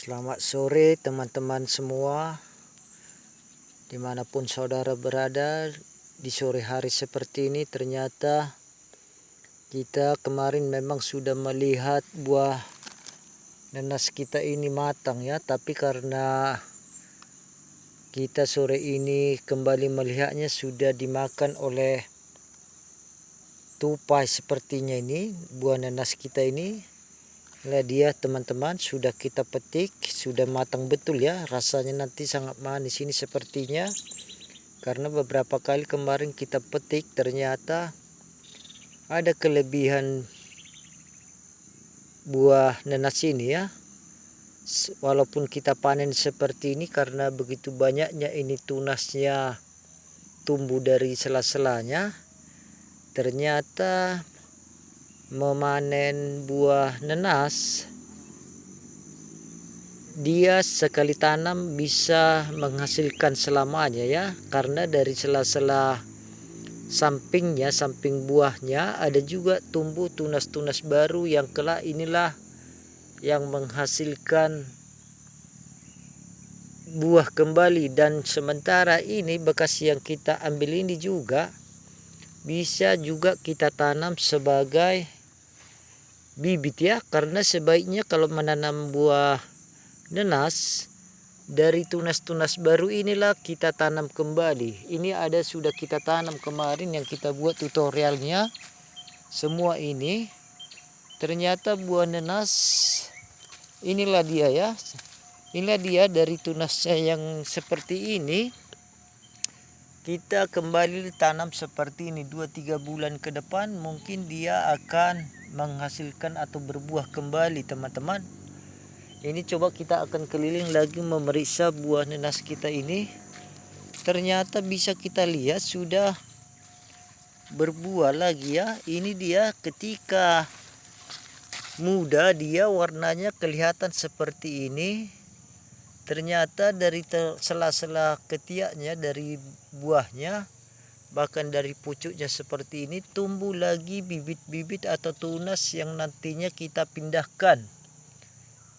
Selamat sore teman-teman semua, dimanapun saudara berada. Di sore hari seperti ini ternyata kita kemarin memang sudah melihat buah nanas kita ini matang ya, tapi karena kita sore ini kembali melihatnya sudah dimakan oleh tupai sepertinya. Ini buah nanas kita ini. Nah dia teman-teman sudah kita petik, sudah matang betul ya, rasanya nanti sangat manis ini sepertinya. Karena beberapa kali kemarin kita petik ternyata ada kelebihan buah nanas ini ya. Walaupun kita panen seperti ini karena begitu banyaknya ini tunasnya tumbuh dari sela-selanya, ternyata memanen buah nanas dia sekali tanam bisa menghasilkan selamanya ya, karena dari sela-sela sampingnya, samping buahnya ada juga tumbuh tunas-tunas baru yang kelak inilah yang menghasilkan buah kembali. Dan sementara ini bekas yang kita ambil ini juga bisa juga kita tanam sebagai bibit ya, karena sebaiknya kalau menanam buah nanas dari tunas-tunas baru inilah kita tanam kembali. Ini ada sudah kita tanam kemarin yang kita buat tutorialnya. Semua ini ternyata buah nanas inilah dia ya. Inilah dia dari tunasnya yang seperti ini. Kita kembali tanam seperti ini 2-3 bulan ke depan mungkin dia akan menghasilkan atau berbuah kembali teman-teman. Ini coba kita akan keliling lagi memeriksa buah nanas kita ini. Ternyata bisa kita lihat sudah berbuah lagi ya. Ini dia ketika muda dia warnanya kelihatan seperti ini. Ternyata dari sela-sela ketiaknya, dari buahnya, bahkan dari pucuknya seperti ini tumbuh lagi bibit-bibit atau tunas yang nantinya kita pindahkan.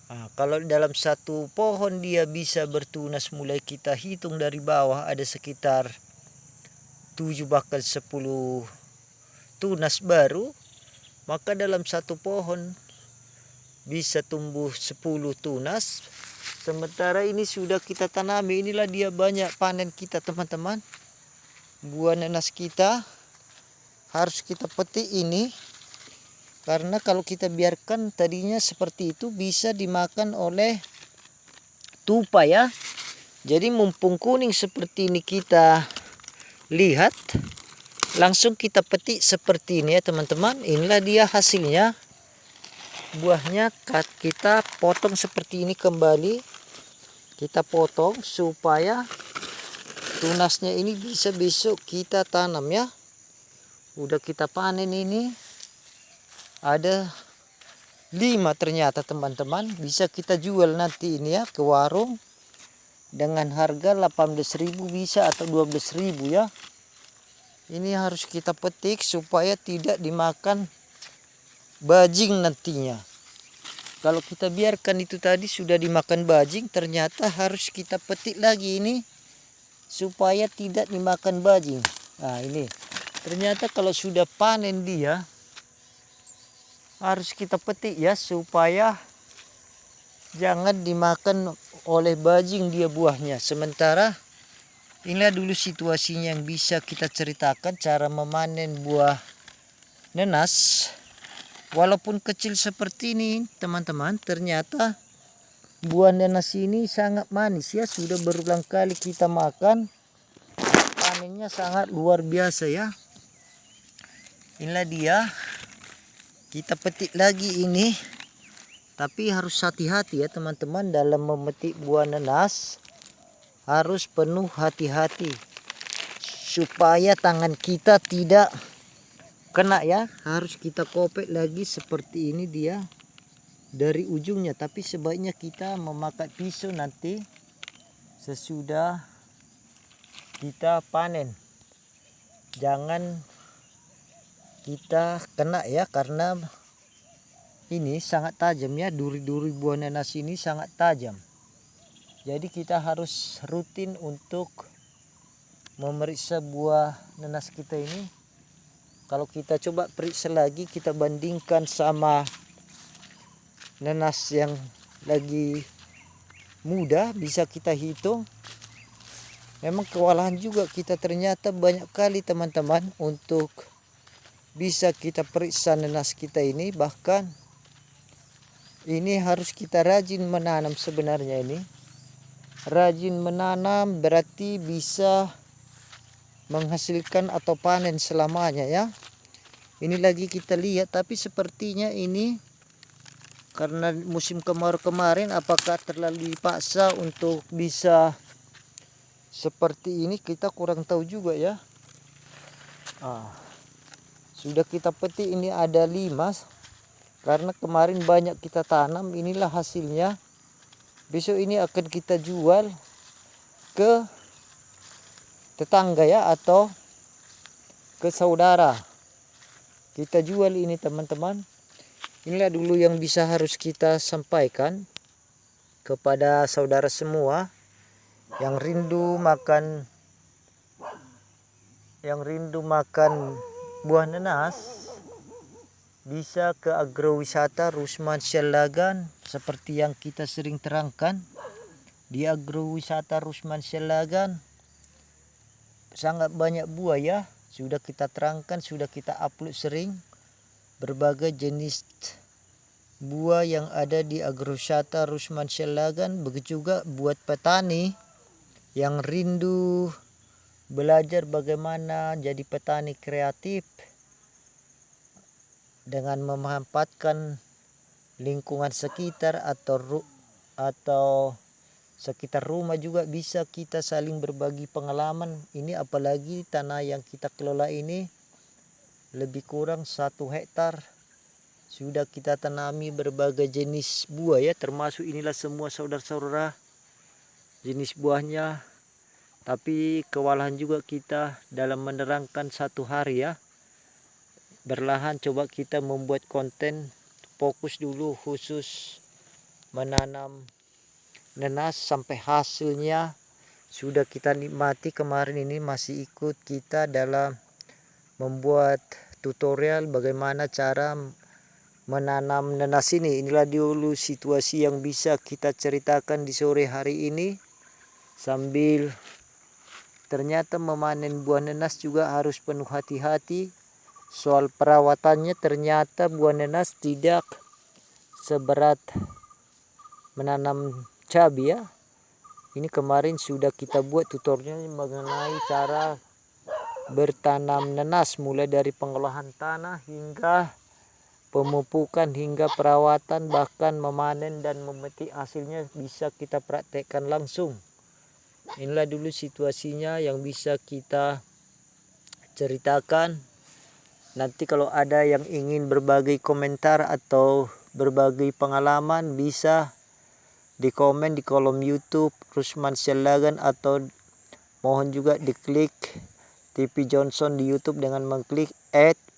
Nah, kalau dalam satu pohon dia bisa bertunas, mulai kita hitung dari bawah ada sekitar 7 bahkan 10 tunas baru, maka dalam satu pohon bisa tumbuh 10 tunas. Sementara ini sudah kita tanami, inilah dia banyak panen kita teman-teman. Buah nanas kita harus kita petik ini. Karena kalau kita biarkan tadinya seperti itu bisa dimakan oleh tupai ya. Jadi mumpung kuning seperti ini kita lihat, langsung kita petik seperti ini ya teman-teman. Inilah dia hasilnya. Buahnya kita potong seperti ini kembali. Kita potong supaya tunasnya ini bisa besok kita tanam ya. Udah kita panen ini. Ada 5 ternyata teman-teman, bisa kita jual nanti ini ya ke warung dengan harga 18.000 bisa atau 12.000 ya. Ini harus kita petik supaya tidak dimakan bajing nantinya. Kalau kita biarkan itu tadi sudah dimakan bajing, ternyata harus kita petik lagi ini supaya tidak dimakan bajing. Nah ini ternyata kalau sudah panen dia harus kita petik ya supaya jangan dimakan oleh bajing dia buahnya. Sementara inilah dulu situasinya yang bisa kita ceritakan cara memanen buah nanas. Walaupun kecil seperti ini teman-teman, ternyata buah nanas ini sangat manis ya. Sudah berulang kali kita makan, panennya sangat luar biasa ya. Inilah dia. Kita petik lagi ini, tapi harus hati-hati ya teman-teman dalam memetik buah nanas. Harus penuh hati-hati supaya tangan kita tidak kena ya. Harus kita kopek lagi seperti ini dia dari ujungnya. Tapi sebaiknya kita memakai pisau nanti sesudah kita panen. Jangan kita kena ya, karena ini sangat tajam ya, duri-duri buah nanas ini sangat tajam. Jadi kita harus rutin untuk memeriksa buah nanas kita ini. Kalau kita coba periksa lagi, kita bandingkan sama nanas yang lagi muda, bisa kita hitung. Memang kewalahan juga kita ternyata banyak kali teman-teman untuk bisa kita periksa nanas kita ini. Bahkan ini harus kita rajin menanam sebenarnya ini. Rajin menanam berarti bisa menghasilkan atau panen selamanya ya. Ini lagi kita lihat, tapi sepertinya ini karena musim kemarau kemarin, apakah terlalu dipaksa untuk bisa seperti ini, kita kurang tahu juga ya. Sudah kita petik ini ada 5 karena kemarin banyak kita tanam. Inilah hasilnya. Besok ini akan kita jual ke tetangga ya, atau ke saudara. Kita jual ini teman-teman. Inilah dulu yang bisa harus kita sampaikan kepada saudara semua yang rindu makan buah nanas. Bisa ke agrowisata Rusman Syalagan seperti yang kita sering terangkan. Di agrowisata Rusman Syalagan sangat banyak buah ya, sudah kita terangkan, sudah kita upload sering berbagai jenis buah yang ada di agrowisata Rusman Syalagan. Begitu juga buat petani yang rindu belajar bagaimana jadi petani kreatif dengan memanfaatkan lingkungan sekitar atau sekitar rumah, juga bisa kita saling berbagi pengalaman. Ini apalagi tanah yang kita kelola ini lebih kurang 1 hektar. Sudah kita tanami berbagai jenis buah ya, termasuk inilah semua saudara-saudara jenis buahnya. Tapi kewalahan juga kita dalam menerangkan 1 hari ya. Berlahan coba kita membuat konten, fokus dulu khusus menanam nanas sampai hasilnya sudah kita nikmati. Kemarin ini masih ikut kita dalam membuat tutorial bagaimana cara menanam nanas ini. Inilah dulu situasi yang bisa kita ceritakan di sore hari ini. Sambil ternyata memanen buah nanas juga harus penuh hati-hati. Soal perawatannya ternyata buah nanas tidak seberat menanam cabai ya. Ini kemarin sudah kita buat tutorial mengenai cara bertanam nanas, mulai dari pengolahan tanah hingga pemupukan hingga perawatan, bahkan memanen dan memetik hasilnya bisa kita praktekkan langsung. Inilah dulu situasinya yang bisa kita ceritakan. Nanti kalau ada yang ingin berbagi komentar atau berbagi pengalaman, bisa di komen di kolom YouTube Rusman Syalagan, atau mohon juga diklik TV Johnson di YouTube dengan mengklik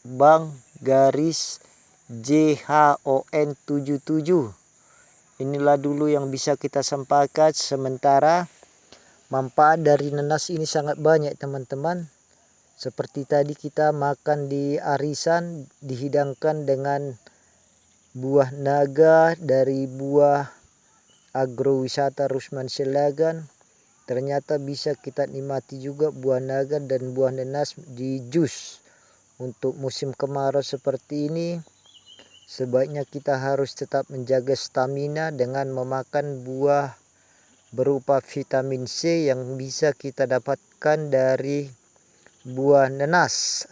@bang_JHON77. Inilah dulu yang bisa kita sampaikan. Sementara manfaat dari nanas ini sangat banyak teman-teman. Seperti tadi kita makan di arisan, dihidangkan dengan buah naga dari buah agrowisata Rusman Syalagan. Ternyata bisa kita nikmati juga buah naga dan buah nanas di jus. Untuk musim kemarau seperti ini, sebaiknya kita harus tetap menjaga stamina dengan memakan buah berupa vitamin C yang bisa kita dapatkan dari buah nanas.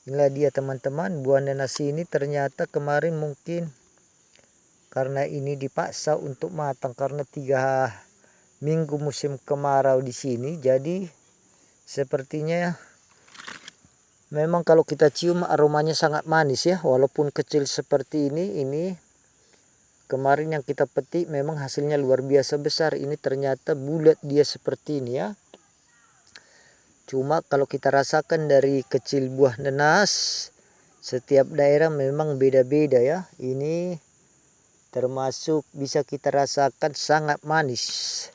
Inilah dia teman-teman, buah nanas ini ternyata kemarin mungkin karena ini dipaksa untuk matang karena 3 minggu musim kemarau di sini. Jadi sepertinya memang kalau kita cium aromanya sangat manis ya, walaupun kecil seperti ini kemarin yang kita petik memang hasilnya luar biasa besar. Ini ternyata bulat dia seperti ini ya. Cuma kalau kita rasakan dari kecil buah nanas Setiap daerah memang beda-beda ya. Ini termasuk bisa kita rasakan sangat manis.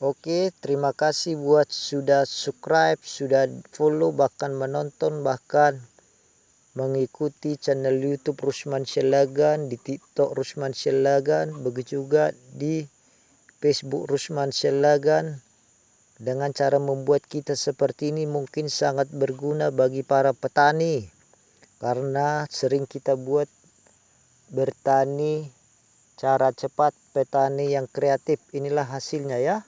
Oke, terima kasih buat sudah subscribe, sudah follow, bahkan menonton, bahkan mengikuti channel YouTube Rusman Syelagan, di TikTok Rusman Syelagan, begitu juga di Facebook Rusman Syelagan. Dengan cara membuat kita seperti ini mungkin sangat berguna bagi para petani. Karena sering kita buat bertani cara cepat, petani yang kreatif. Inilah hasilnya ya.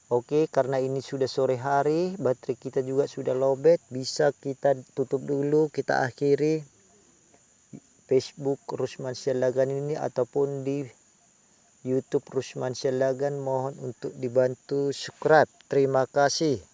Oke, karena ini sudah sore hari, baterai kita juga sudah lowbat, bisa kita tutup dulu, kita akhiri Facebook Rusman Syelagan ini ataupun di YouTube Rusman Syelagan. Mohon untuk dibantu subscribe. Terima kasih.